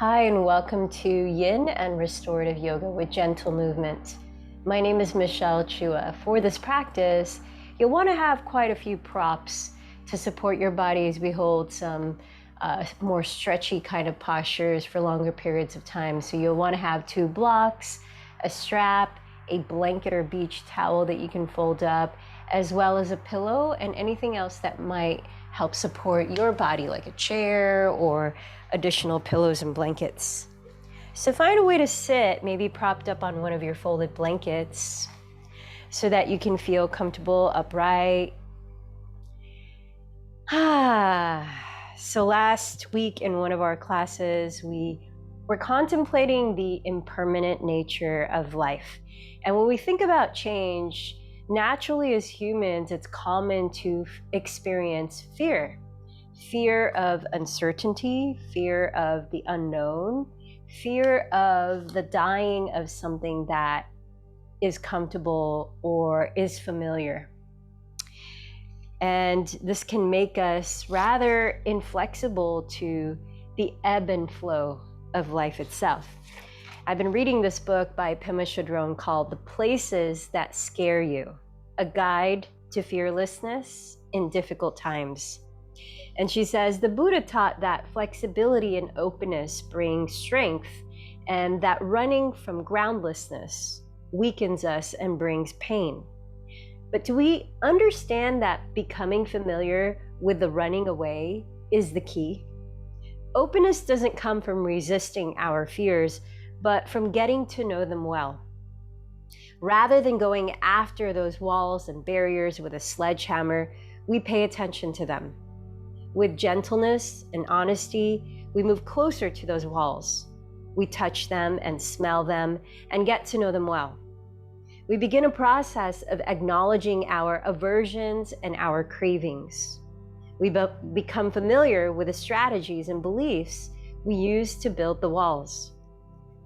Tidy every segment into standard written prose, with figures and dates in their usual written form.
Hi, and welcome to Yin and Restorative Yoga with Gentle Movement. My name is Michelle Chua. For this practice, you'll want to have quite a few props to support your body as we hold some more stretchy kind of postures for longer periods of time. So you'll want to have 2 blocks, a strap, a blanket or beach towel that you can fold up, as well as a pillow and anything else that might help support your body, like a chair or additional pillows and blankets. So find a way to sit, maybe propped up on one of your folded blankets, so that you can feel comfortable, upright. So last week in one of our classes, we were contemplating the impermanent nature of life. And when we think about change, naturally as humans, it's common to experience fear. Fear of uncertainty, fear of the unknown, fear of the dying of something that is comfortable or is familiar. And this can make us rather inflexible to the ebb and flow of life itself. I've been reading this book by Pema Chodron called The Places That Scare You, a guide to fearlessness in difficult times. And she says, the Buddha taught that flexibility and openness bring strength, and that running from groundlessness weakens us and brings pain. But do we understand that becoming familiar with the running away is the key? Openness doesn't come from resisting our fears, but from getting to know them well. Rather than going after those walls and barriers with a sledgehammer, we pay attention to them. With gentleness and honesty, we move closer to those walls. We touch them and smell them and get to know them well. We begin a process of acknowledging our aversions and our cravings. We become familiar with the strategies and beliefs we use to build the walls.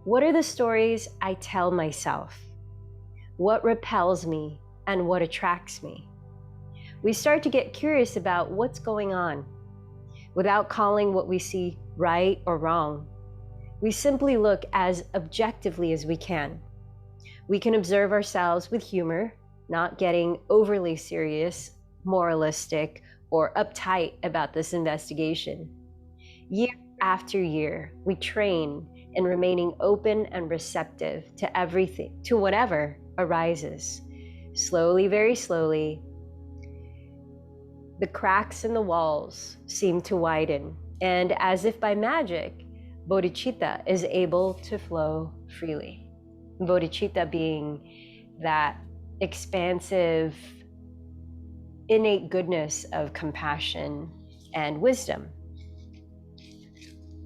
What are the stories I tell myself? What repels me and what attracts me? We start to get curious about what's going on. Without calling what we see right or wrong, we simply look as objectively as we can. We can observe ourselves with humor, not getting overly serious, moralistic, or uptight about this investigation. Year after year, we train in remaining open and receptive to everything, to whatever arises. Slowly, very slowly, the cracks in the walls seem to widen, and as if by magic, bodhicitta is able to flow freely. Bodhicitta being that expansive, innate goodness of compassion and wisdom,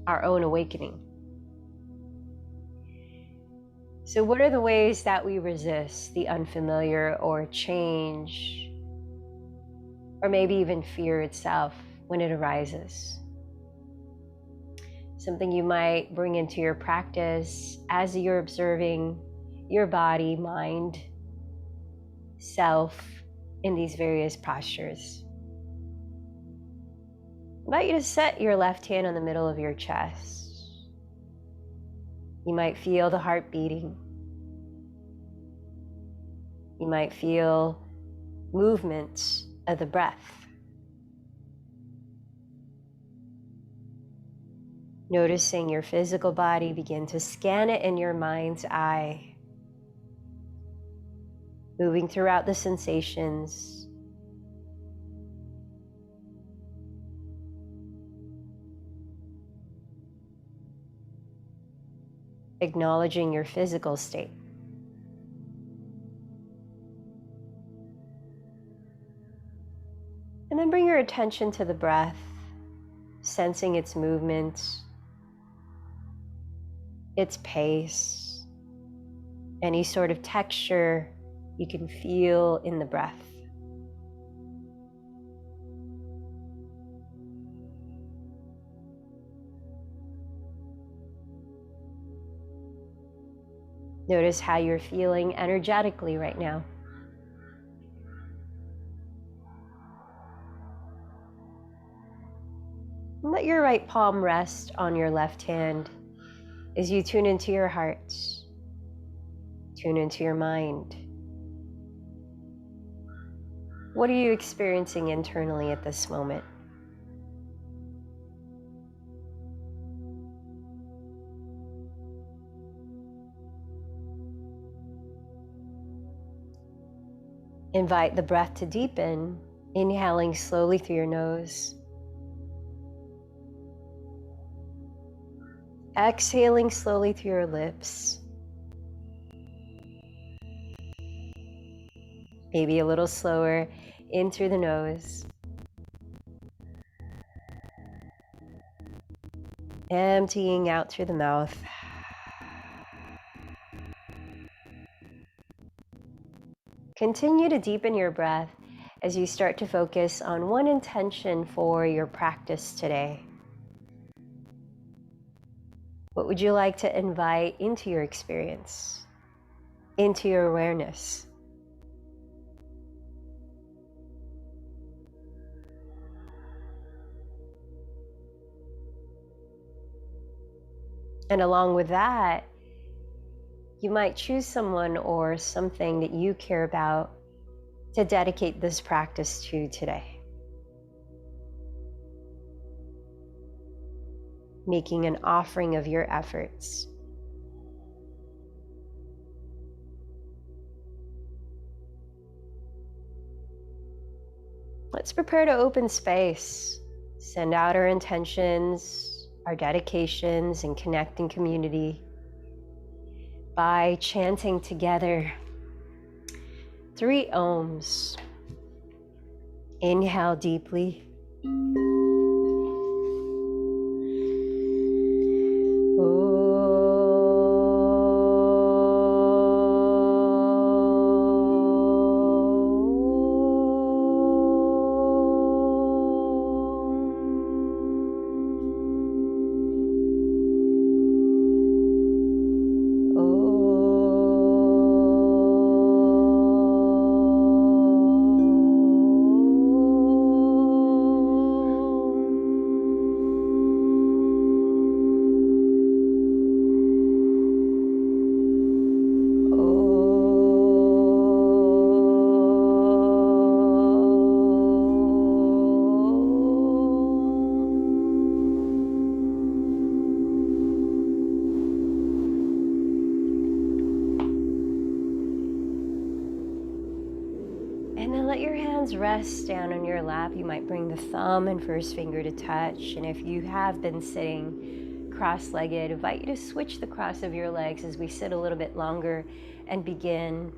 our own awakening. So what are the ways that we resist the unfamiliar or change, or maybe even fear itself when it arises? Something you might bring into your practice as you're observing your body, mind, self in these various postures. I invite you to set your left hand on the middle of your chest. You might feel the heart beating. You might feel movement of the breath. Noticing your physical body, begin to scan it in your mind's eye, moving throughout the sensations. Acknowledging your physical state. And then bring your attention to the breath, sensing its movement, its pace, any sort of texture you can feel in the breath. Notice how you're feeling energetically right now. Let your right palm rest on your left hand as you tune into your heart, tune into your mind. What are you experiencing internally at this moment? Invite the breath to deepen, inhaling slowly through your nose. Exhaling slowly through your lips. Maybe a little slower, in through the nose. Emptying out through the mouth. Continue to deepen your breath as you start to focus on one intention for your practice today. What would you like to invite into your experience, into your awareness? And along with that, you might choose someone or something that you care about to dedicate this practice to today. Making an offering of your efforts. Let's prepare to open space, send out our intentions, our dedications, and connect in community by chanting together 3 ohms. Inhale deeply. And then let your hands rest down on your lap. You might bring the thumb and first finger to touch. And if you have been sitting cross-legged, I invite you to switch the cross of your legs as we sit a little bit longer and begin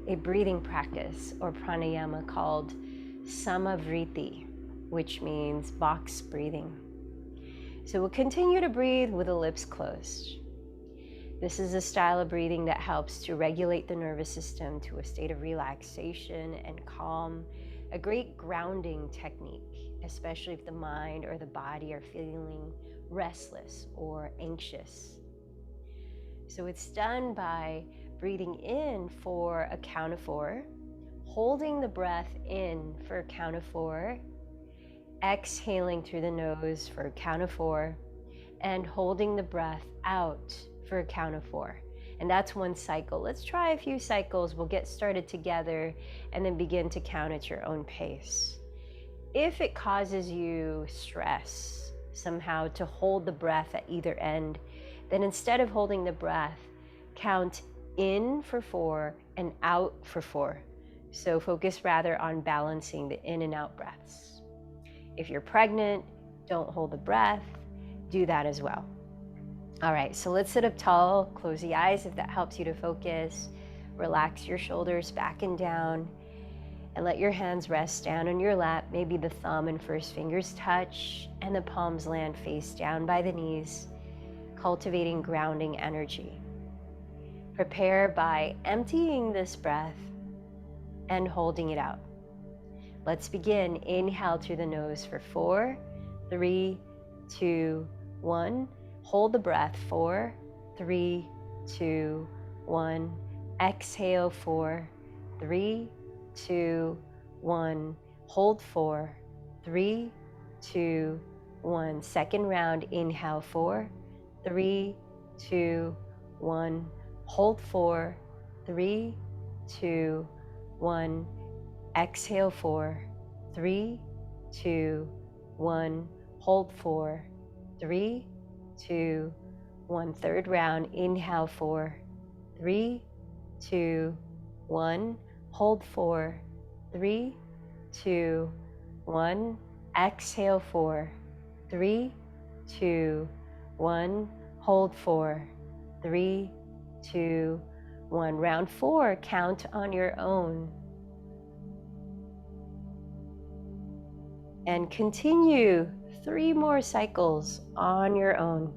a breathing practice or pranayama called samavriti, which means box breathing. So we'll continue to breathe with the lips closed. This is a style of breathing that helps to regulate the nervous system to a state of relaxation and calm, a great grounding technique, especially if the mind or the body are feeling restless or anxious. So it's done by breathing in for a count of 4, holding the breath in for a count of 4, exhaling through the nose for a count of 4, and holding the breath out for a count of 4. And that's one cycle. Let's try a few cycles. We'll get started together and then begin to count at your own pace. If it causes you stress somehow to hold the breath at either end, then instead of holding the breath, count in for 4 and out for 4. So focus rather on balancing the in and out breaths. If you're pregnant, don't hold the breath. Do that as well. All right, so let's sit up tall, close the eyes if that helps you to focus. Relax your shoulders back and down, and let your hands rest down on your lap. Maybe the thumb and first fingers touch, and the palms land face down by the knees, cultivating grounding energy. Prepare by emptying this breath and holding it out. Let's begin. Inhale through the nose for 4, 3, 2, 1. Hold the breath, 4, 3, 2, 1. Exhale, 4, 3, 2, 1. Hold 4, 3, 2, 1. Second round, inhale, 4, 3, 2, 1. Hold 4, 3, 2, 1. Exhale 4, 3, 2, 1. Hold 4, 3, 2, 1. Third round. Inhale 4, 3, 2, 1. Hold 4, 3, 2, 1. Exhale 4, 3, 2, 1. Hold 4, 3, 2, 1. Round 4, count on your own. And continue 3 more cycles on your own.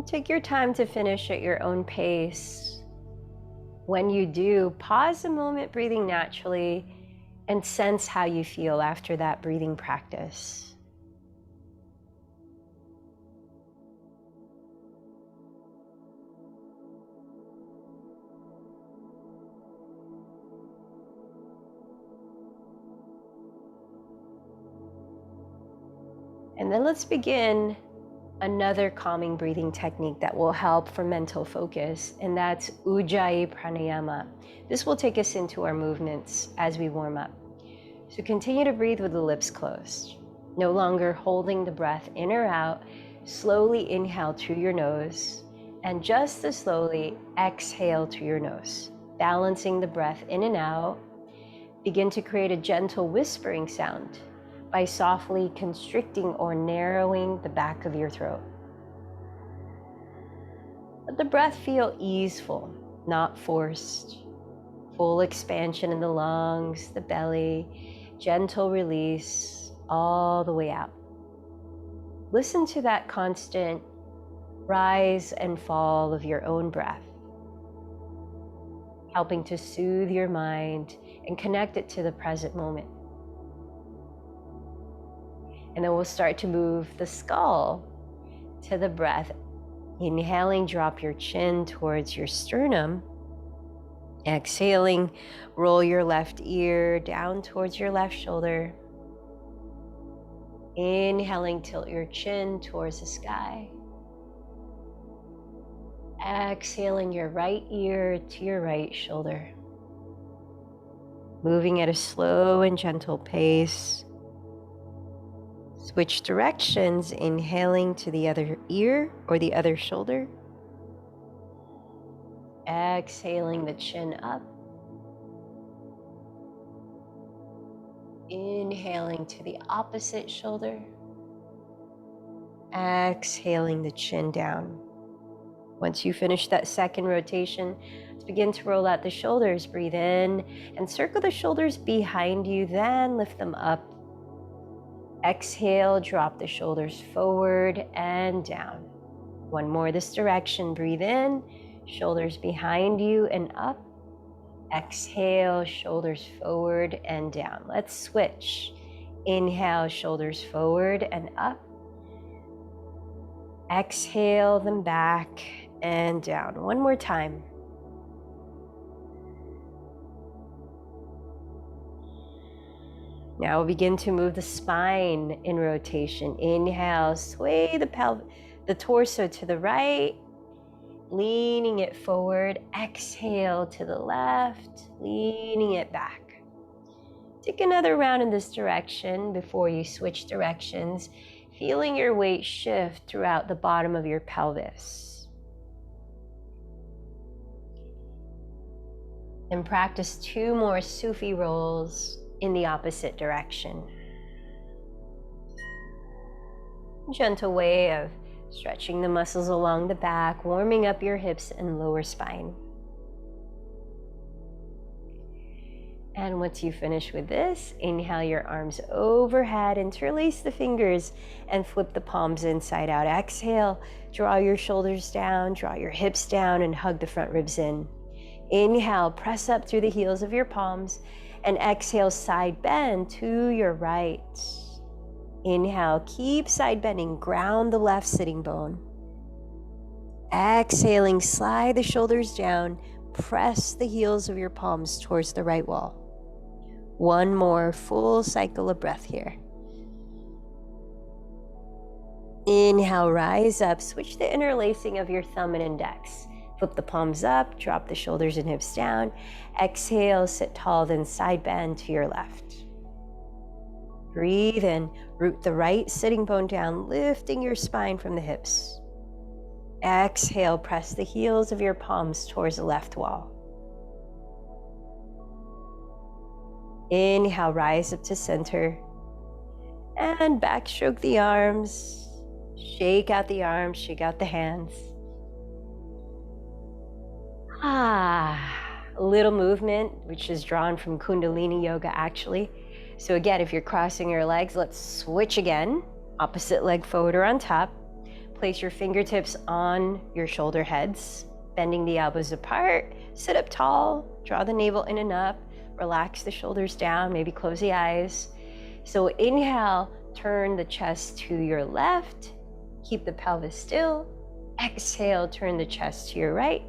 Take your time to finish at your own pace. When you do, pause a moment, breathing naturally, and sense how you feel after that breathing practice. And then let's begin another calming breathing technique that will help for mental focus, and that's Ujjayi Pranayama. This will take us into our movements as we warm up. So continue to breathe with the lips closed, no longer holding the breath in or out. Slowly inhale through your nose, and just as slowly exhale through your nose, balancing the breath in and out. Begin to create a gentle whispering sound by softly constricting or narrowing the back of your throat. Let the breath feel easeful, not forced. Full expansion in the lungs, the belly, gentle release all the way out. Listen to that constant rise and fall of your own breath, helping to soothe your mind and connect it to the present moment. And then we'll start to move the skull to the breath. Inhaling, drop your chin towards your sternum. Exhaling, roll your left ear down towards your left shoulder. Inhaling, tilt your chin towards the sky. Exhaling your right ear to your right shoulder. Moving at a slow and gentle pace. Switch directions, inhaling to the other ear or the other shoulder. Exhaling the chin up. Inhaling to the opposite shoulder. Exhaling the chin down. Once you finish that second rotation, let's begin to roll out the shoulders. Breathe in and circle the shoulders behind you, then lift them up. Exhale, drop the shoulders forward and down. One more this direction. Breathe in, shoulders behind you and up. Exhale, shoulders forward and down. Let's switch. Inhale, shoulders forward and up. Exhale them back and down. One more time. Now we'll begin to move the spine in rotation. Inhale, sway the torso to the right, leaning it forward. Exhale to the left, leaning it back. Take another round in this direction before you switch directions, feeling your weight shift throughout the bottom of your pelvis. And practice 2 more Sufi rolls in the opposite direction. Gentle way of Stretching the muscles along the back, warming up your hips and lower spine. And once you finish with this, inhale your arms overhead, interlace the fingers and flip the palms inside out. Exhale, draw your shoulders down, draw your hips down and hug the front ribs in. Inhale, press up through the heels of your palms and exhale, side bend to your right. Inhale, keep side bending, ground the left sitting bone. Exhaling, slide the shoulders down, press the heels of your palms towards the right wall. One more full cycle of breath here. Inhale, rise up, switch the interlacing of your thumb and index. Flip the palms up, drop the shoulders and hips down. Exhale, sit tall, then side bend to your left. Breathe in, root the right sitting bone down, lifting your spine from the hips. Exhale, press the heels of your palms towards the left wall. Inhale, rise up to center. And backstroke the arms. Shake out the arms, shake out the hands. A little movement, which is drawn from Kundalini Yoga actually. So again, if you're crossing your legs, let's switch again. Opposite leg forward or on top. Place your fingertips on your shoulder heads, bending the elbows apart. Sit up tall, draw the navel in and up. Relax the shoulders down, maybe close the eyes. So inhale, turn the chest to your left. Keep the pelvis still. Exhale, turn the chest to your right.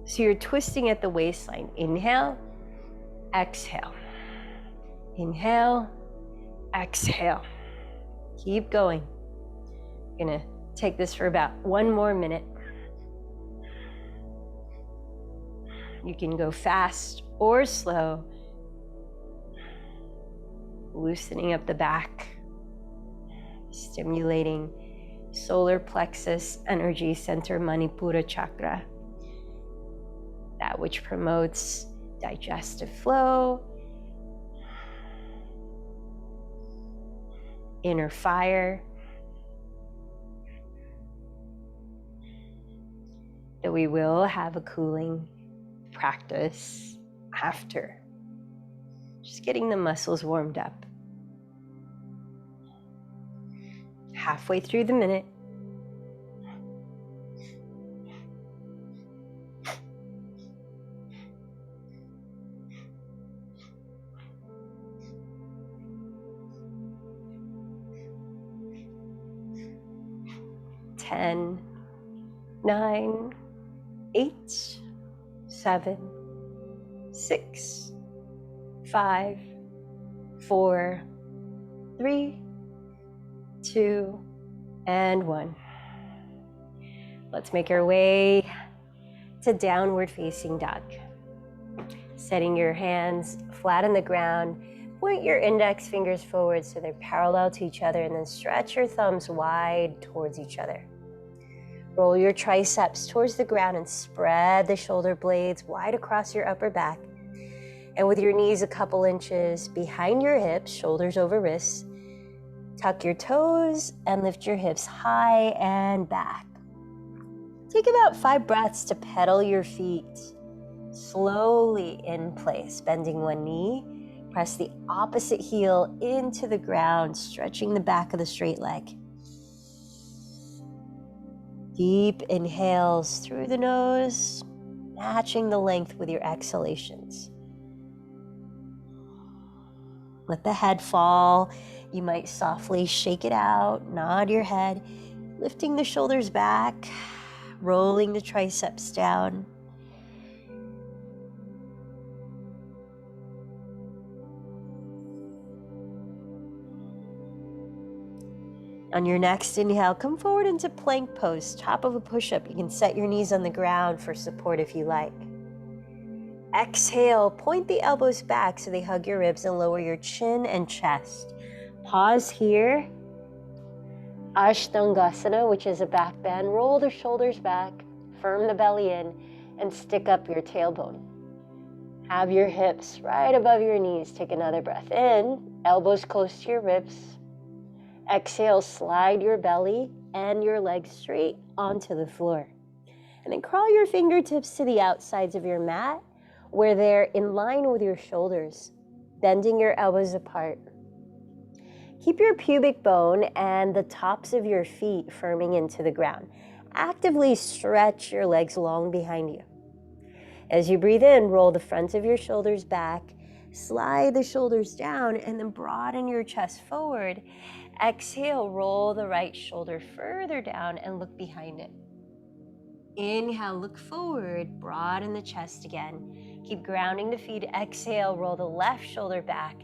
So you're twisting at the waistline. Inhale, exhale. Inhale, exhale. Keep going. I'm gonna take this for about 1 more minute. You can go fast or slow. Loosening up the back, stimulating solar plexus energy center, Manipura chakra, that which promotes digestive flow, inner fire, that we will have a cooling practice after. Just getting the muscles warmed up. Halfway through the minute. Ten, 9, 8, 7, 6, 5, 4, 3, 2, and 1. Let's make our way to downward facing dog. Setting your hands flat on the ground, point your index fingers forward so they're parallel to each other, and then stretch your thumbs wide towards each other. Roll your triceps towards the ground and spread the shoulder blades wide across your upper back. And with your knees a couple inches behind your hips, shoulders over wrists, tuck your toes and lift your hips high and back. Take about 5 breaths to pedal your feet slowly in place, bending one knee. Press the opposite heel into the ground, stretching the back of the straight leg. Deep inhales through the nose, matching the length with your exhalations. Let the head fall. You might softly shake it out, nod your head, lifting the shoulders back, rolling the triceps down. On your next inhale, come forward into plank pose, top of a push-up. You can set your knees on the ground for support if you like. Exhale, point the elbows back so they hug your ribs and lower your chin and chest. Pause here. Ashtangasana, which is a back bend. Roll the shoulders back, firm the belly in, and stick up your tailbone. Have your hips right above your knees. Take another breath in, elbows close to your ribs. Exhale, slide your belly and your legs straight onto the floor. And then crawl your fingertips to the outsides of your mat where they're in line with your shoulders, bending your elbows apart. Keep your pubic bone and the tops of your feet firming into the ground. Actively stretch your legs long behind you. As you breathe in, roll the front of your shoulders back, slide the shoulders down, and then broaden your chest forward. Exhale, roll the right shoulder further down and look behind it. Inhale, look forward, broaden the chest again. Keep grounding the feet. Exhale, roll the left shoulder back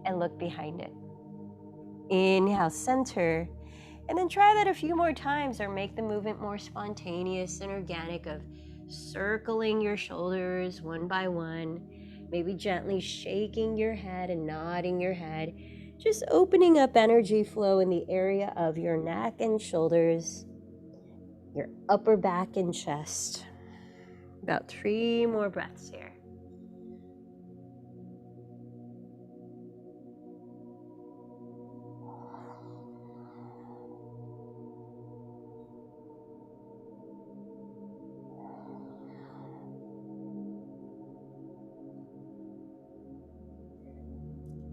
and look behind it. Inhale, center, and then try that a few more times, or make the movement more spontaneous and organic of circling your shoulders one by one, maybe gently shaking your head and nodding your head, just opening up energy flow in the area of your neck and shoulders, your upper back and chest. About 3 more breaths here.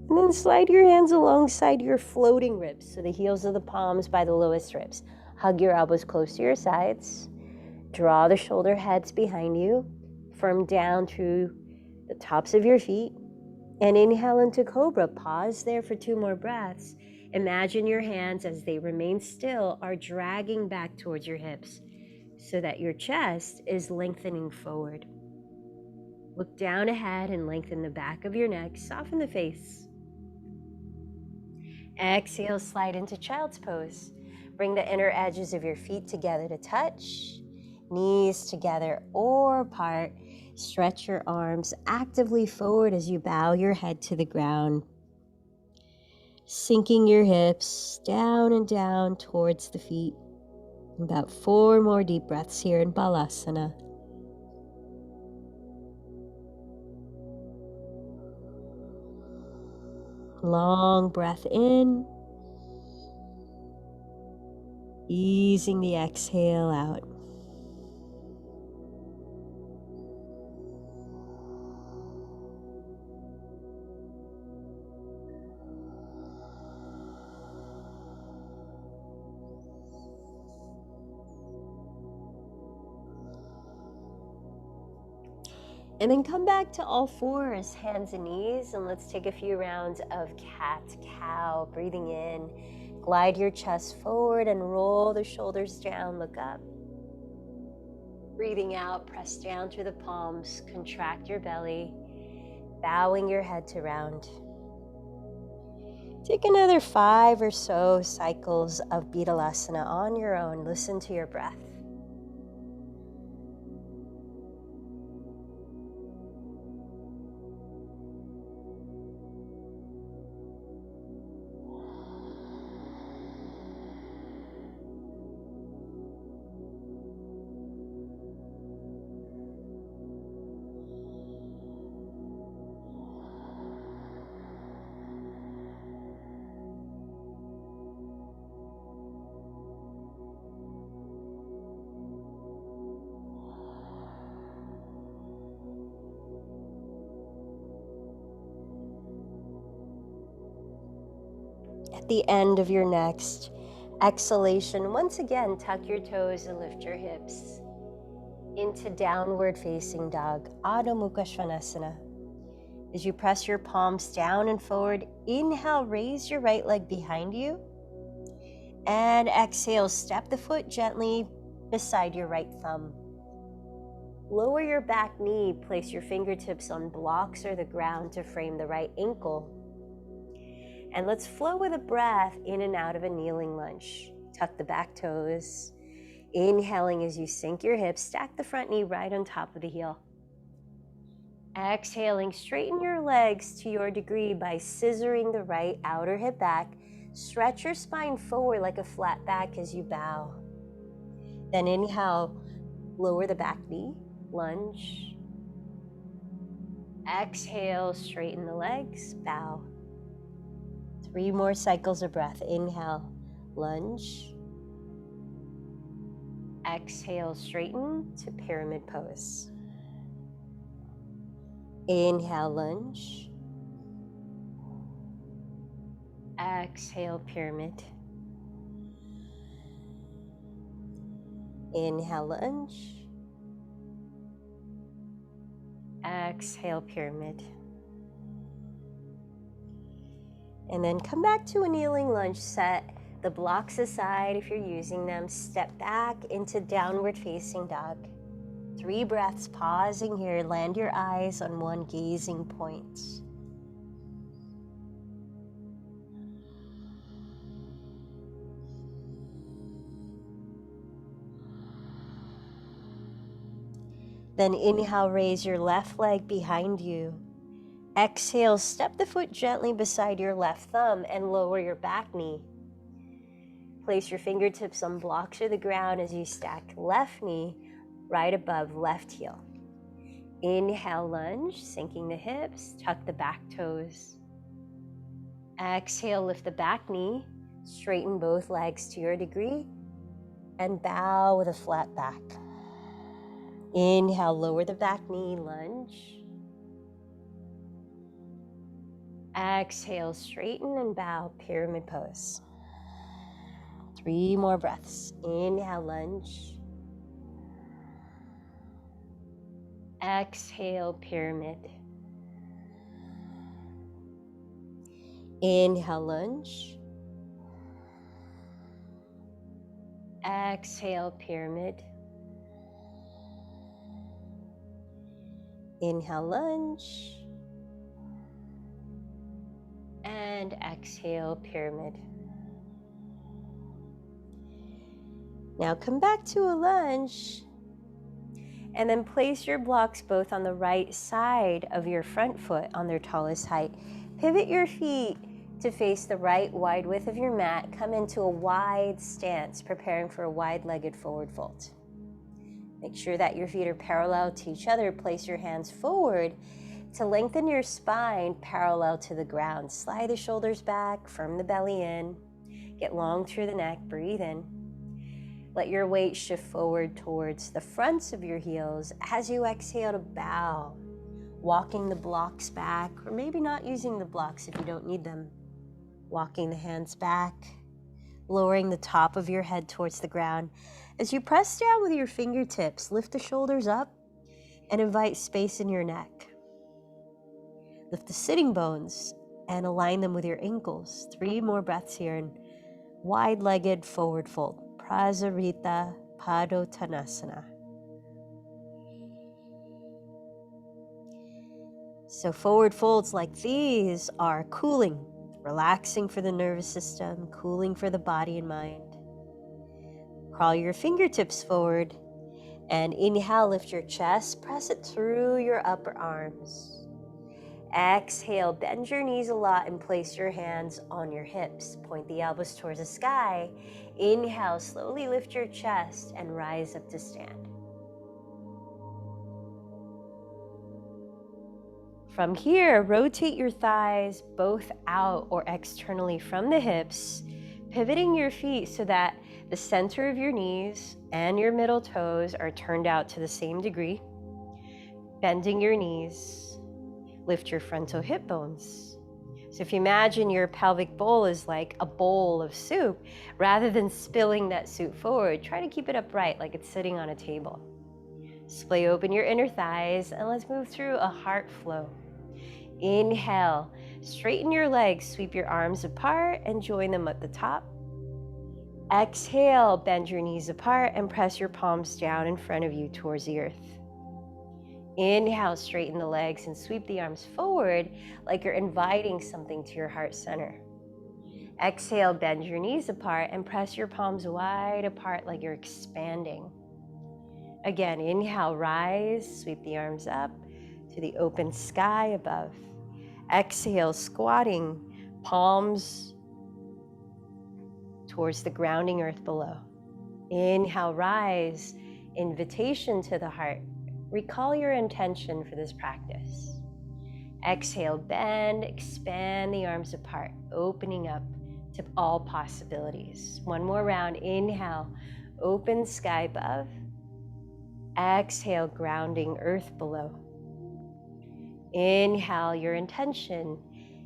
And then slide your hands alongside your floating ribs, so the heels of the palms by the lowest ribs. Hug your elbows close to your sides. Draw the shoulder heads behind you. Firm down through the tops of your feet. And inhale into Cobra. Pause there for 2 more breaths. Imagine your hands, as they remain still, are dragging back towards your hips so that your chest is lengthening forward. Look down ahead and lengthen the back of your neck. Soften the face. Exhale, slide into child's pose. Bring the inner edges of your feet together to touch. Knees together or apart. Stretch your arms actively forward as you bow your head to the ground. Sinking your hips down and down towards the feet. About 4 more deep breaths here in Balasana. Long breath in. Easing the exhale out. And then come back to all fours, hands and knees, and let's take a few rounds of cat-cow. Breathing in, glide your chest forward and roll the shoulders down, look up. Breathing out, press down through the palms, contract your belly, bowing your head to round. Take another 5 or so cycles of Betalasana on your own. Listen to your breath. At the end of your next exhalation, once again, tuck your toes and lift your hips into downward facing dog, Adho Mukha Svanasana. As you press your palms down and forward, inhale, raise your right leg behind you. And exhale, step the foot gently beside your right thumb. Lower your back knee, place your fingertips on blocks or the ground to frame the right ankle. And let's flow with a breath in and out of a kneeling lunge. Tuck the back toes. Inhaling as you sink your hips, stack the front knee right on top of the heel. Exhaling, straighten your legs to your degree by scissoring the right outer hip back. Stretch your spine forward like a flat back as you bow. Then inhale, lower the back knee, lunge. Exhale, straighten the legs, bow. 3 more cycles of breath. Inhale, lunge. Exhale, straighten to pyramid pose. Inhale, lunge. Exhale, pyramid. Inhale, lunge. Exhale, pyramid. And then come back to a kneeling lunge. Set the blocks aside if you're using them. Step back into downward facing dog. 3 breaths, pausing here. Land your eyes on one gazing point. Then inhale, raise your left leg behind you. Exhale, step the foot gently beside your left thumb and lower your back knee. Place your fingertips on blocks or the ground as you stack left knee right above left heel. Inhale, lunge, sinking the hips, tuck the back toes. Exhale, lift the back knee, straighten both legs to your degree, and bow with a flat back. Inhale, lower the back knee, lunge. Exhale, straighten and bow, pyramid pose. 3 more breaths. Inhale, lunge. Exhale, pyramid. Inhale, lunge. Exhale, pyramid. Inhale, lunge. And exhale, pyramid. Now come back to a lunge. And then place your blocks both on the right side of your front foot on their tallest height. Pivot your feet to face the right wide width of your mat. Come into a wide stance, preparing for a wide-legged forward fold. Make sure that your feet are parallel to each other. Place your hands forward to lengthen your spine parallel to the ground. Slide the shoulders back, firm the belly in. Get long through the neck, breathe in. Let your weight shift forward towards the fronts of your heels as you exhale to bow, walking the blocks back, or maybe not using the blocks if you don't need them. Walking the hands back, lowering the top of your head towards the ground. As you press down with your fingertips, lift the shoulders up and invite space in your neck. Lift the sitting bones and align them with your ankles. 3 more breaths here in wide-legged forward fold. Prasarita Padottanasana. So forward folds like these are cooling, relaxing for the nervous system, cooling for the body and mind. Crawl your fingertips forward and inhale, lift your chest, press it through your upper arms. Exhale, bend your knees a lot and place your hands on your hips. Point the elbows towards the sky. Inhale, slowly lift your chest and rise up to stand. From here, rotate your thighs both out or externally from the hips, pivoting your feet so that the center of your knees and your middle toes are turned out to the same degree. Bending your knees. Lift your frontal hip bones. So if you imagine your pelvic bowl is like a bowl of soup, rather than spilling that soup forward, try to keep it upright like it's sitting on a table. Splay open your inner thighs and let's move through a heart flow. Inhale, straighten your legs, sweep your arms apart and join them at the top. Exhale, bend your knees apart and press your palms down in front of you towards the earth. Inhale, straighten the legs and sweep the arms forward like you're inviting something to your heart center. Exhale, bend your knees apart and press your palms wide apart like you're expanding. Again, inhale, rise, sweep the arms up to the open sky above. Exhale, squatting, palms towards the grounding earth below. Inhale, rise, invitation to the heart. Recall your intention for this practice. Exhale, bend, expand the arms apart, opening up to all possibilities. One more round. Inhale, Open sky above. Exhale, grounding earth below. Inhale your intention,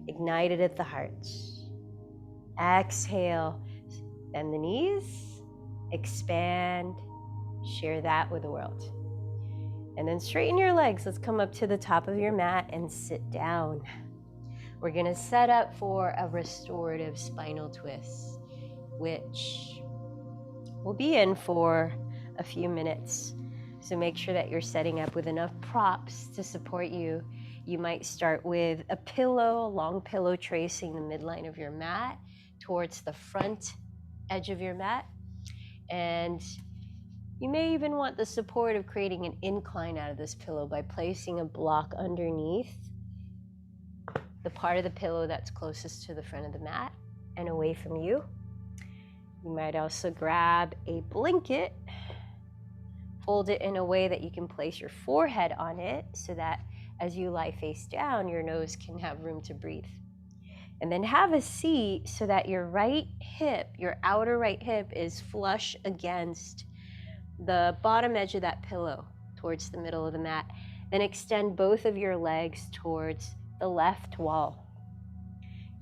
ignited at the heart. Exhale, bend the knees, expand, share that with the world. And then straighten your legs. Let's come up to the top of your mat and sit down. We're gonna set up for a restorative spinal twist, which we'll be in for a few minutes. So make sure that you're setting up with enough props to support you. You might start with a pillow, a long pillow tracing the midline of your mat towards the front edge of your mat. And you may even want the support of creating an incline out of this pillow by placing a block underneath the part of the pillow that's closest to the front of the mat and away from you. You might also grab a blanket, fold it in a way that you can place your forehead on it so that as you lie face down, your nose can have room to breathe. And then have a seat so that your right hip, your outer right hip, is flush against the bottom edge of that pillow towards the middle of the mat. Then extend both of your legs towards the left wall.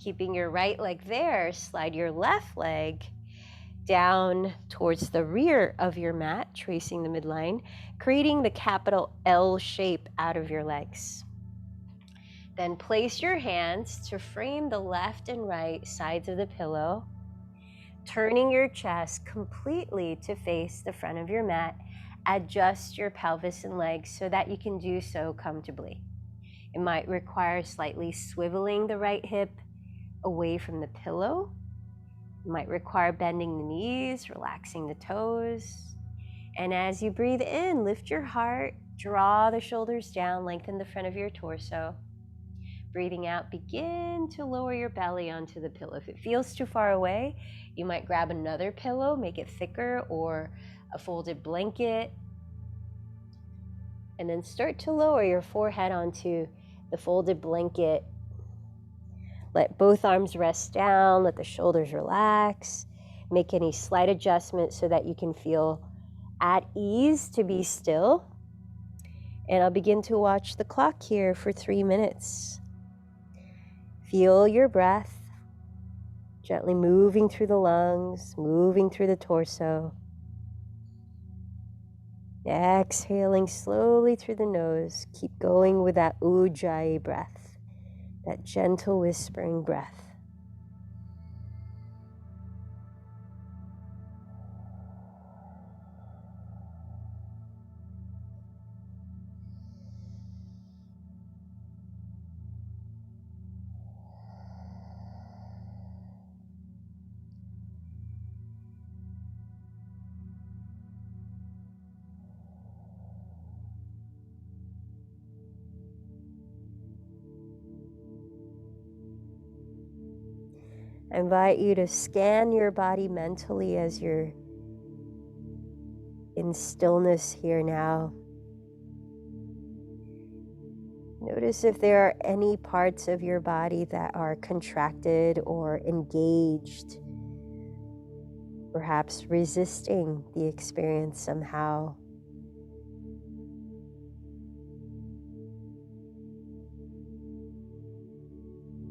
Keeping your right leg there, slide your left leg down towards the rear of your mat, tracing the midline, creating the capital L shape out of your legs. Then place your hands to frame the left and right sides of the pillow, turning your chest completely to face the front of your mat. Adjust your pelvis and legs so that you can do so comfortably. It might require slightly swiveling the right hip away from the pillow. It might require bending the knees, relaxing the toes. And as you breathe in, lift your heart, draw the shoulders down, lengthen the front of your torso. Breathing out, begin to lower your belly onto the pillow. If it feels too far away, you might grab another pillow, make it thicker, or a folded blanket. And then start to lower your forehead onto the folded blanket. Let both arms rest down, let the shoulders relax. Make any slight adjustments so that you can feel at ease to be still. And I'll begin to watch the clock here for 3 minutes. Feel your breath, gently moving through the lungs, moving through the torso. Exhaling slowly through the nose. Keep going with that ujjayi breath, that gentle whispering breath. I invite you to scan your body mentally as you're in stillness here now. Notice if there are any parts of your body that are contracted or engaged, perhaps resisting the experience somehow.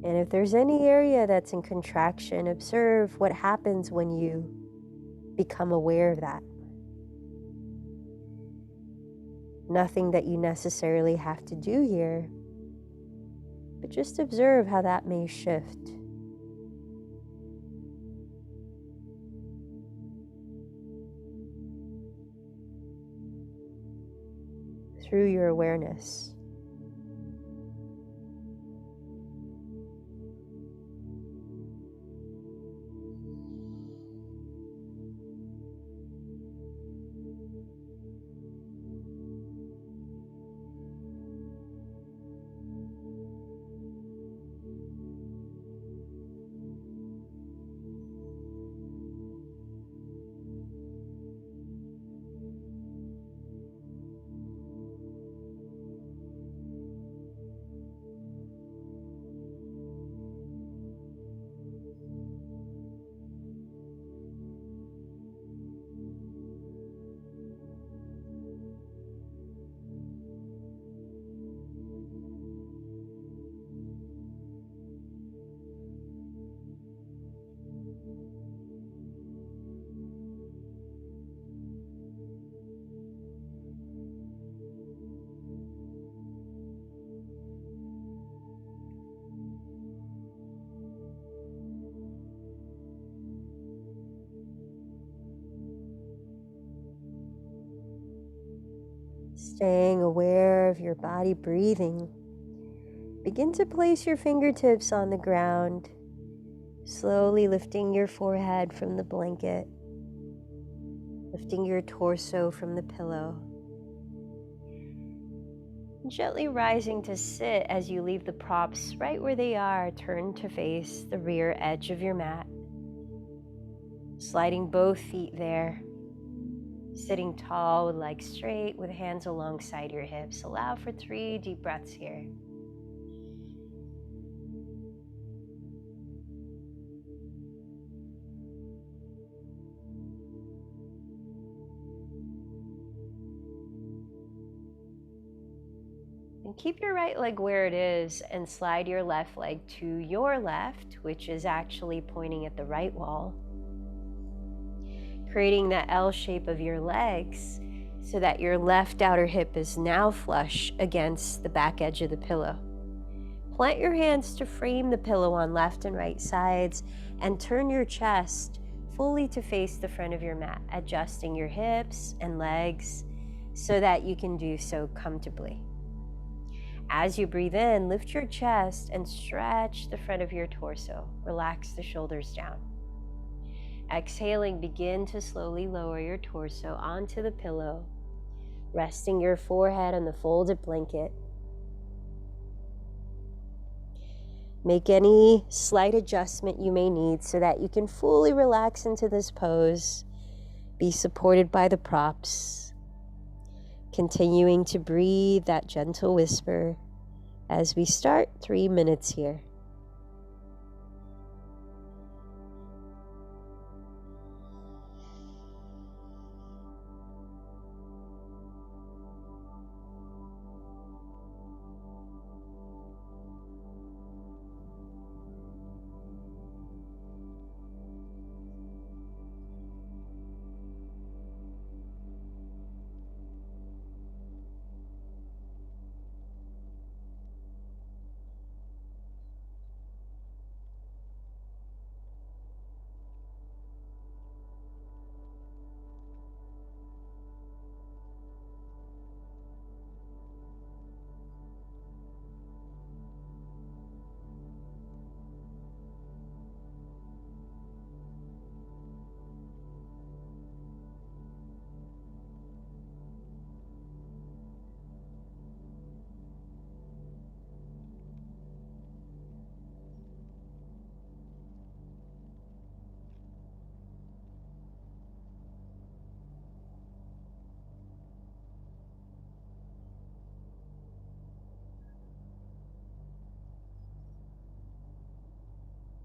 And if there's any area that's in contraction, observe what happens when you become aware of that. Nothing that you necessarily have to do here, but just observe how that may shift. Through your awareness. Staying aware of your body breathing, begin to place your fingertips on the ground, slowly lifting your forehead from the blanket, lifting your torso from the pillow, gently rising to sit as you leave the props right where they are, turn to face the rear edge of your mat, sliding both feet there, sitting tall with legs straight with hands alongside your hips. Allow for 3 deep breaths here. And keep your right leg where it is and slide your left leg to your left, which is actually pointing at the right wall, creating that L shape of your legs so that your left outer hip is now flush against the back edge of the pillow. Plant your hands to frame the pillow on left and right sides and turn your chest fully to face the front of your mat, adjusting your hips and legs so that you can do so comfortably. As you breathe in, lift your chest and stretch the front of your torso. Relax the shoulders down. Exhaling, begin to slowly lower your torso onto the pillow, resting your forehead on the folded blanket. Make any slight adjustment you may need so that you can fully relax into this pose. Be supported by the props. Continuing to breathe that gentle whisper as we start 3 minutes here.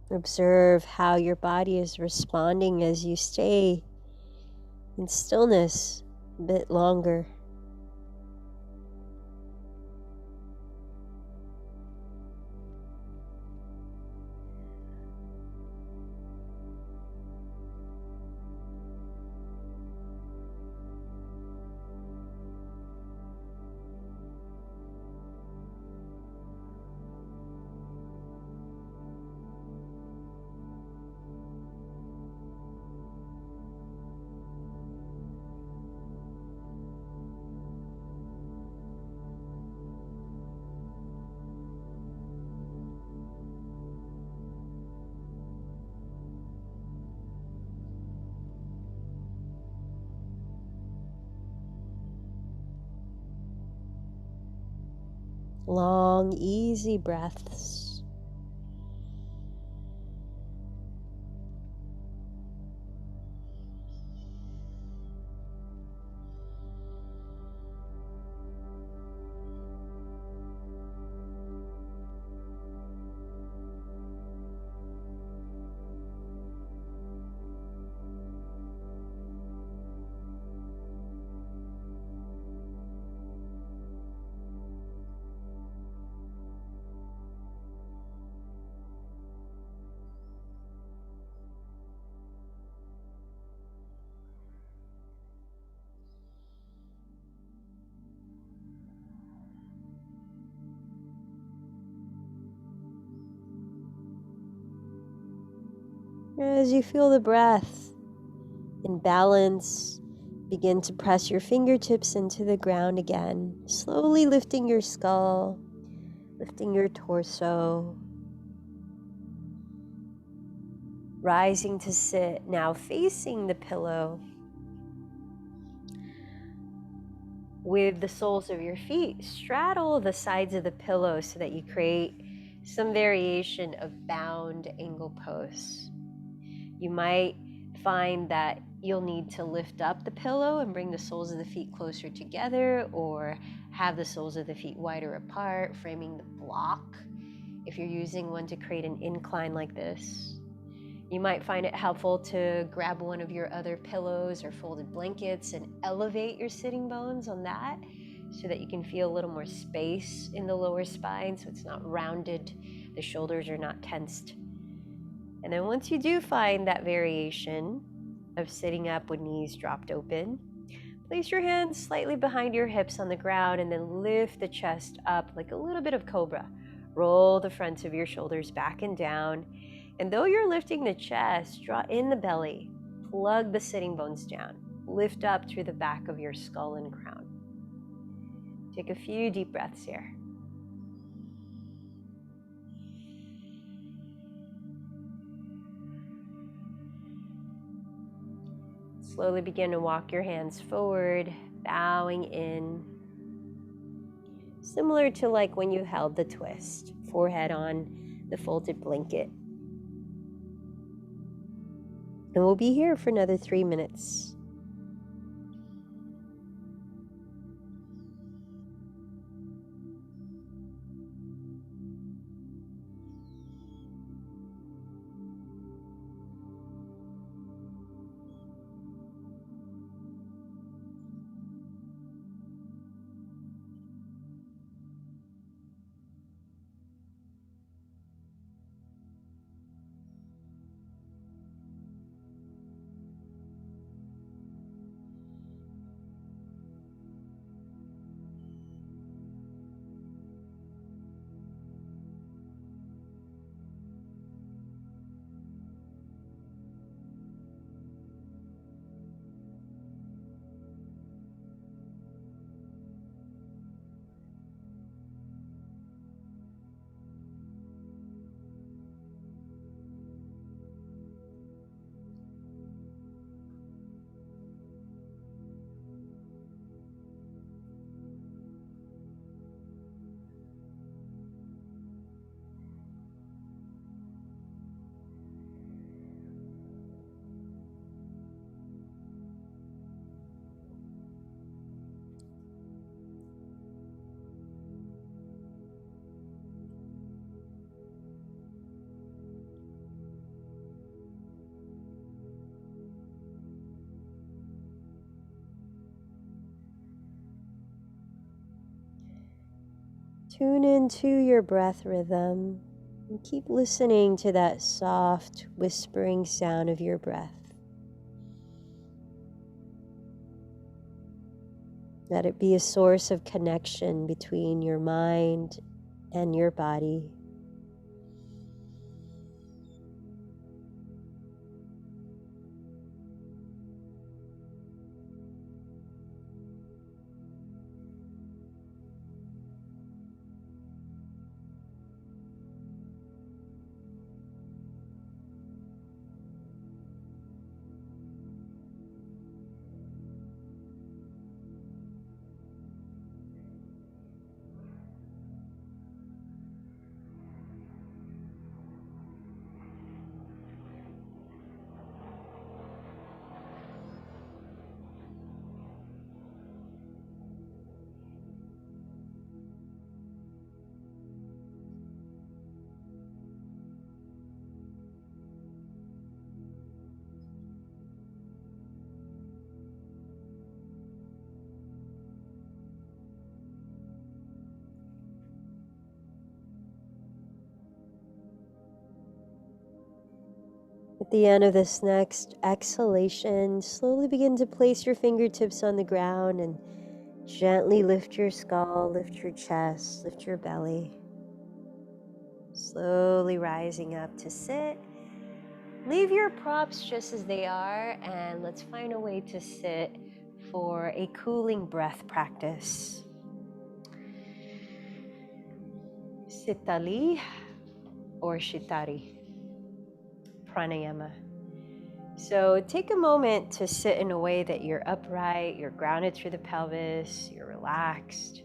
Observe how your body is responding as you stay in stillness a bit longer. Long, easy breaths. As you feel the breath in balance, Begin to press your fingertips into the ground again, slowly lifting your skull, lifting your torso, rising to sit, now facing the pillow with the soles of your feet. Straddle the sides of the pillow so that you create some variation of bound angle pose. You might find that you'll need to lift up the pillow and bring the soles of the feet closer together, or have the soles of the feet wider apart, framing the block if you're using one to create an incline like this. You might find it helpful to grab one of your other pillows or folded blankets and elevate your sitting bones on that so that you can feel a little more space in the lower spine, so it's not rounded, the shoulders are not tensed. And then once you do find that variation of sitting up with knees dropped open, place your hands slightly behind your hips on the ground and then lift the chest up like a little bit of cobra. Roll the fronts of your shoulders back and down. And though you're lifting the chest, draw in the belly, plug the sitting bones down, lift up through the back of your skull and crown. Take a few deep breaths here. Slowly begin to walk your hands forward, bowing in, similar to like when you held the twist, forehead on the folded blanket. And we'll be here for another 3 minutes. Tune into your breath rhythm and keep listening to that soft, whispering sound of your breath. Let it be a source of connection between your mind and your body. At the end of this next exhalation, slowly begin to place your fingertips on the ground and gently lift your skull, lift your chest, lift your belly. Slowly rising up to sit. Leave your props just as they are, and let's find a way to sit for a cooling breath practice. Sitali or Shitari pranayama. So take a moment to sit in a way that you're upright, you're grounded through the pelvis, you're relaxed.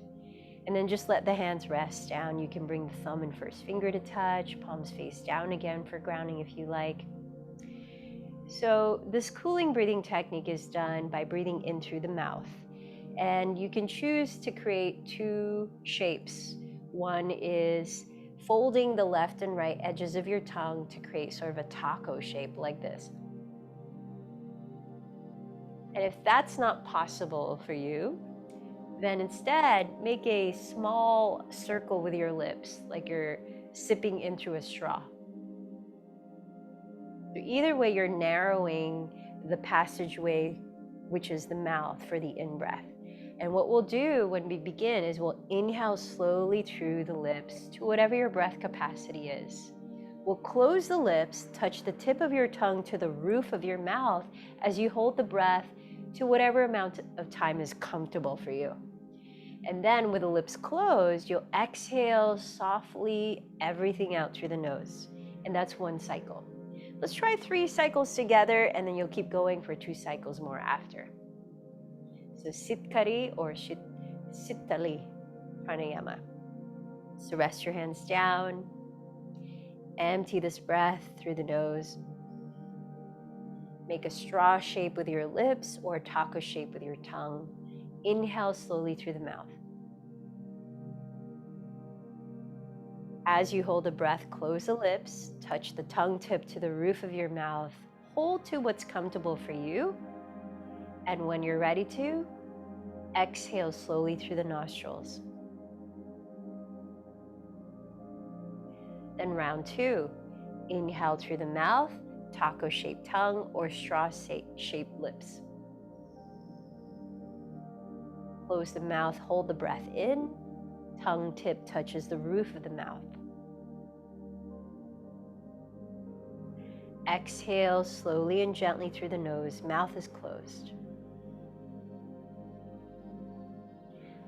And then just let the hands rest down. You can bring the thumb and first finger to touch, palms face down again for grounding if you like. So this cooling breathing technique is done by breathing in through the mouth. And you can choose to create two shapes. One is folding the left and right edges of your tongue to create sort of a taco shape like this. And if that's not possible for you, then instead make a small circle with your lips, like you're sipping in through a straw. So either way, you're narrowing the passageway, which is the mouth, for the in-breath. And what we'll do when we begin is we'll inhale slowly through the lips to whatever your breath capacity is. We'll close the lips, touch the tip of your tongue to the roof of your mouth as you hold the breath to whatever amount of time is comfortable for you. And then with the lips closed, you'll exhale softly everything out through the nose. And that's one cycle. Let's try 3 cycles together, and then you'll keep going for 2 cycles more after. So Sitkari or Sittali pranayama. So rest your hands down. Empty this breath through the nose. Make a straw shape with your lips or a taco shape with your tongue. Inhale slowly through the mouth. As you hold the breath, close the lips, touch the tongue tip to the roof of your mouth, hold to what's comfortable for you, and when you're ready to, exhale slowly through the nostrils. Then round 2, inhale through the mouth, taco-shaped tongue or straw-shaped lips. Close the mouth, hold the breath in, tongue tip touches the roof of the mouth. Exhale slowly and gently through the nose, mouth is closed.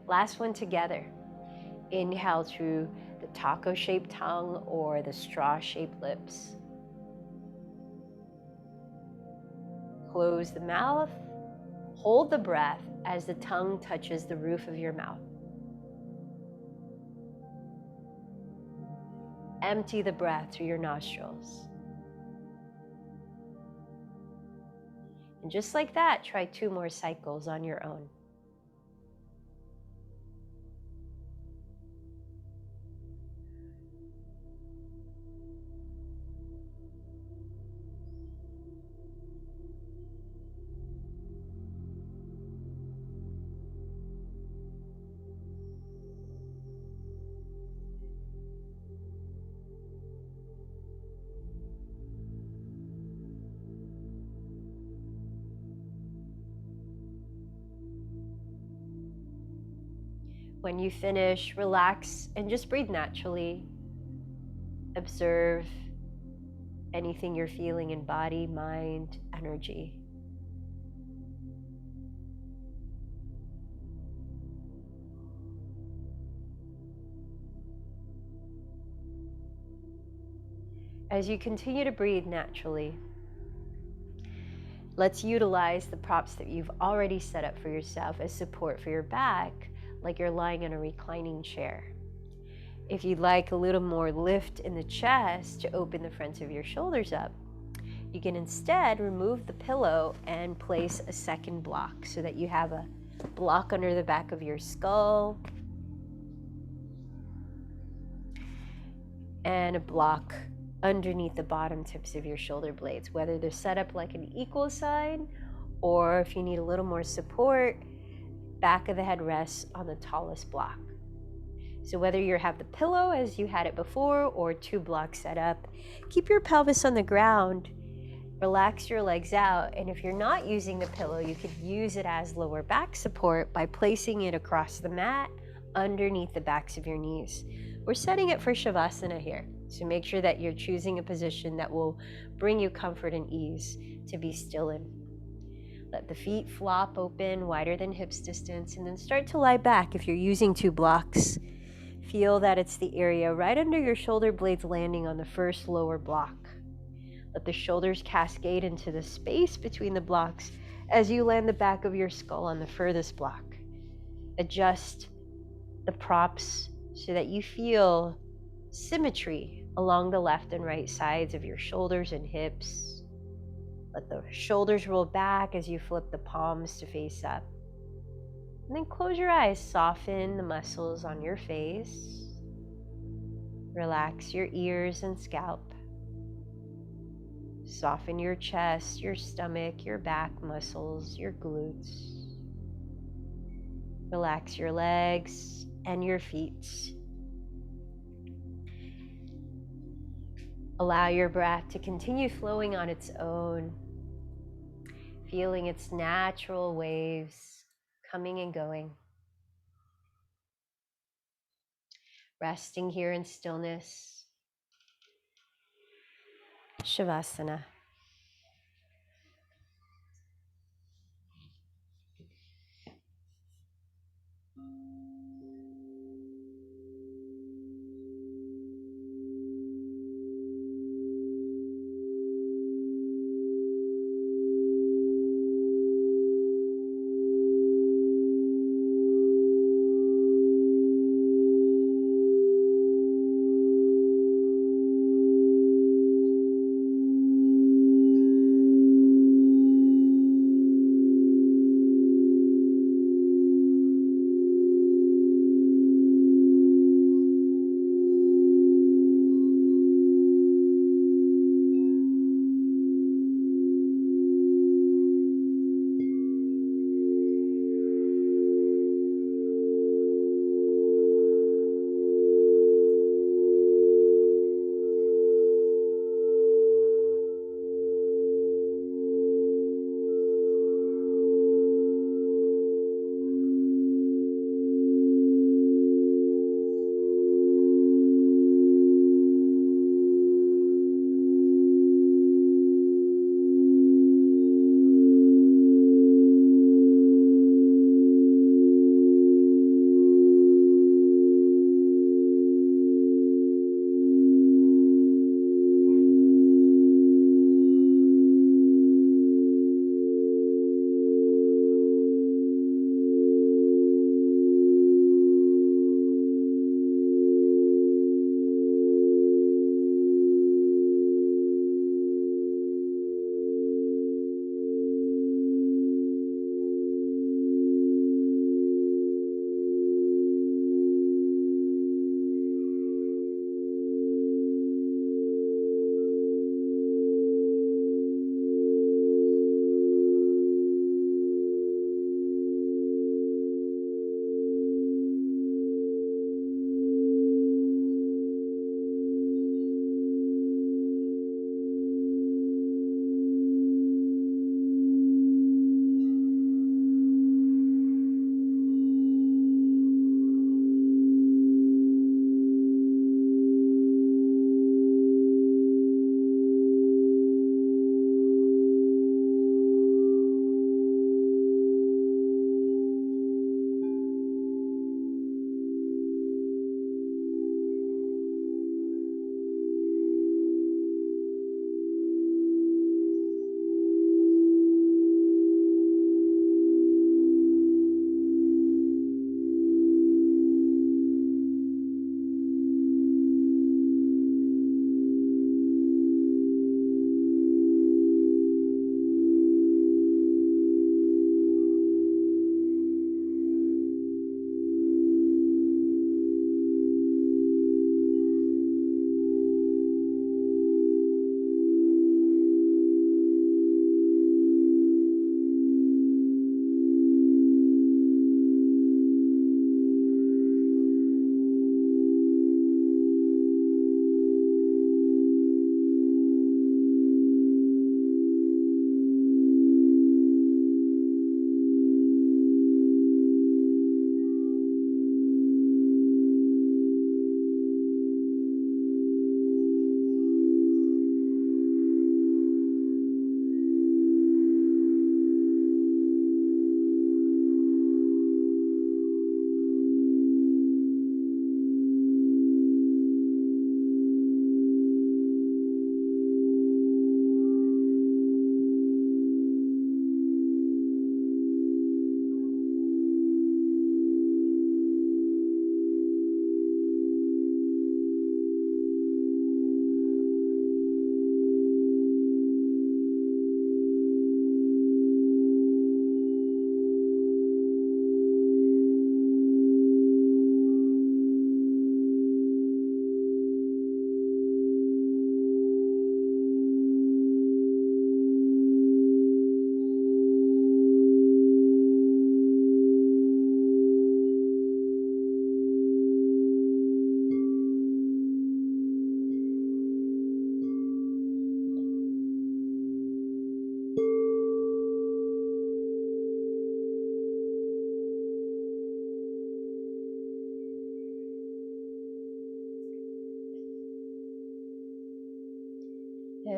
Last one together. Inhale through the taco-shaped tongue or the straw-shaped lips. Close the mouth, hold the breath as the tongue touches the roof of your mouth. Empty the breath through your nostrils. And just like that, try 2 more cycles on your own. When you finish, relax and just breathe naturally. Observe anything you're feeling in body, mind, energy. As you continue to breathe naturally, let's utilize the props that you've already set up for yourself as support for your back, like you're lying in a reclining chair. If you'd like a little more lift in the chest to open the front of your shoulders up, you can instead remove the pillow and place a second block so that you have a block under the back of your skull and a block underneath the bottom tips of your shoulder blades, whether they're set up like an equal sign or if you need a little more support, back of the head rests on the tallest block. So whether you have the pillow as you had it before or 2 blocks set up, keep your pelvis on the ground, relax your legs out, and if you're not using the pillow, you could use it as lower back support by placing it across the mat underneath the backs of your knees. We're setting it for Shavasana here, so make sure that you're choosing a position that will bring you comfort and ease to be still in. Let the feet flop open, wider than hips distance, and then start to lie back. If you're using 2 blocks, feel that it's the area right under your shoulder blades landing on the first lower block. Let the shoulders cascade into the space between the blocks as you land the back of your skull on the furthest block. Adjust the props so that you feel symmetry along the left and right sides of your shoulders and hips. Let the shoulders roll back as you flip the palms to face up. And then close your eyes, soften the muscles on your face. Relax your ears and scalp. Soften your chest, your stomach, your back muscles, your glutes. Relax your legs and your feet. Allow your breath to continue flowing on its own, feeling its natural waves coming and going. Resting here in stillness. Shavasana.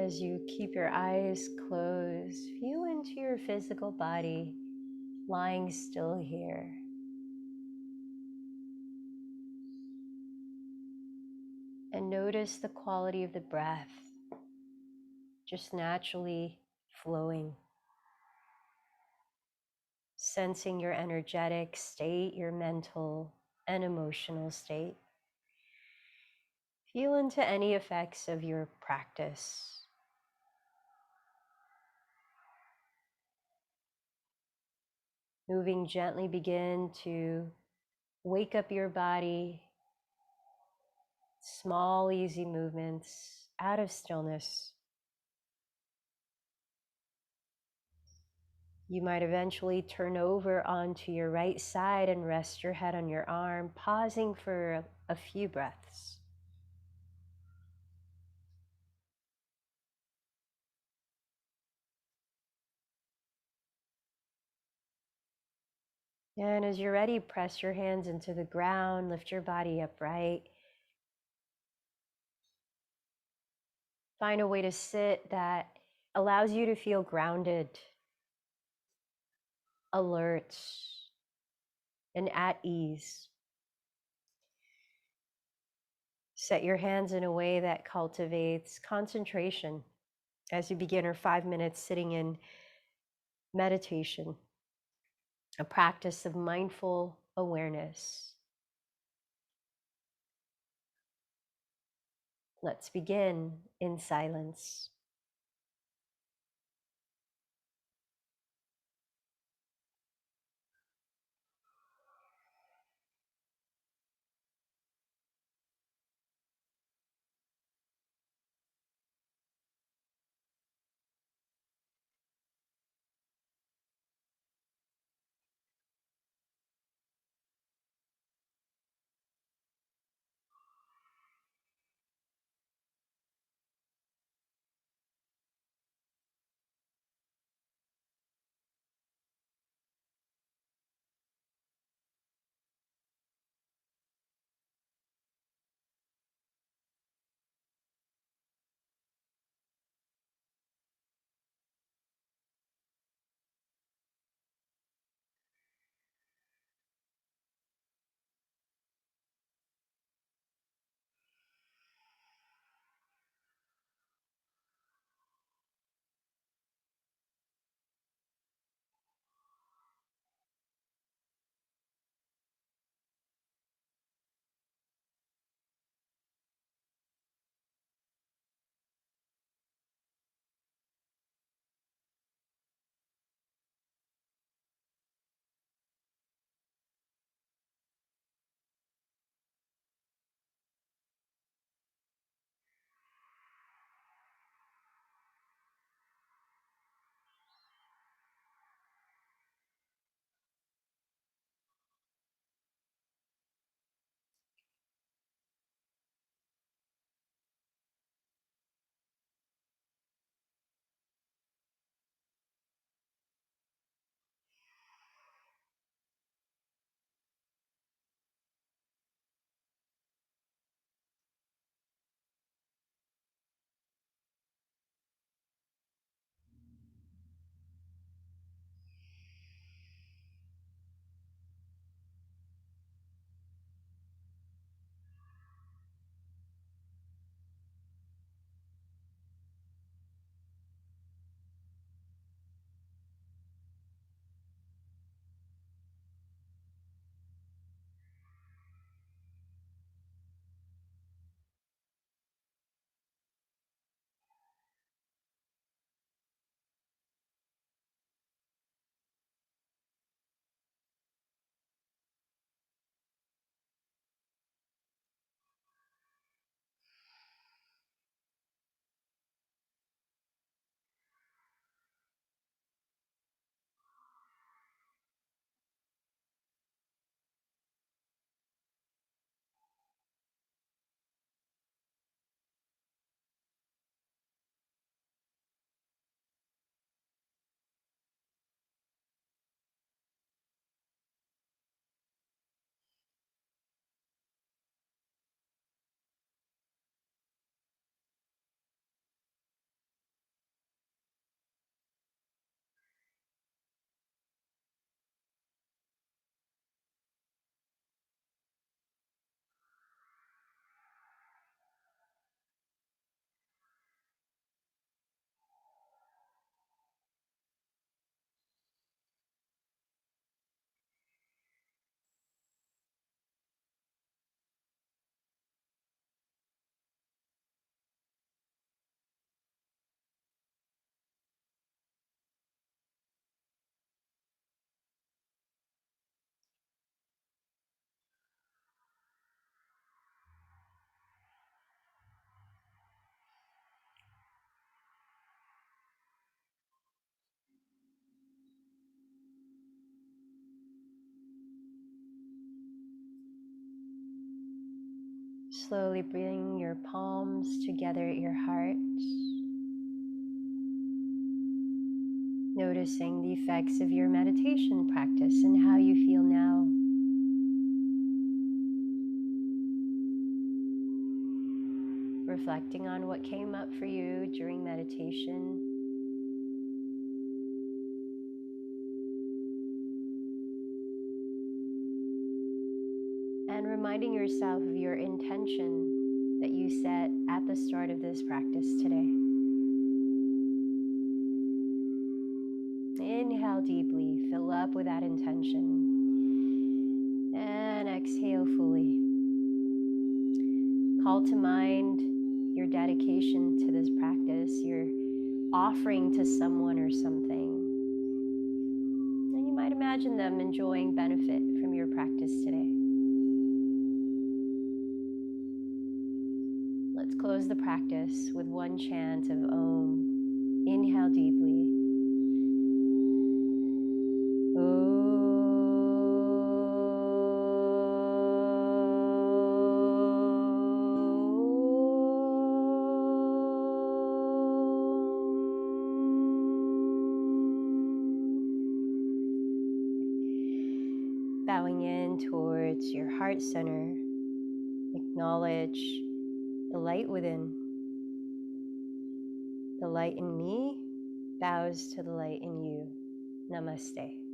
as you keep your eyes closed, feel into your physical body lying still here. And notice the quality of the breath just naturally flowing. Sensing your energetic state, your mental and emotional state. Feel into any effects of your practice. Moving gently, begin to wake up your body. Small, easy movements out of stillness. You might eventually turn over onto your right side and rest your head on your arm, pausing for a few breaths. And as you're ready, press your hands into the ground, lift your body upright. Find a way to sit that allows you to feel grounded, alert, and at ease. Set your hands in a way that cultivates concentration as you begin our 5 minutes sitting in meditation, a practice of mindful awareness. Let's begin in silence. Slowly bring your palms together at your heart, noticing the effects of your meditation practice and how you feel now. Reflecting on what came up for you during meditation. And reminding yourself of your intention that you set at the start of this practice today. Inhale deeply, fill up with that intention. And exhale fully. Call to mind your dedication to this practice, your offering to someone or something. And you might imagine them enjoying benefit from your practice today. Let's close the practice with one chant of Om. Inhale deeply. Om. Bowing in towards your heart center, acknowledge the light within. The light in me bows to the light in you. Namaste.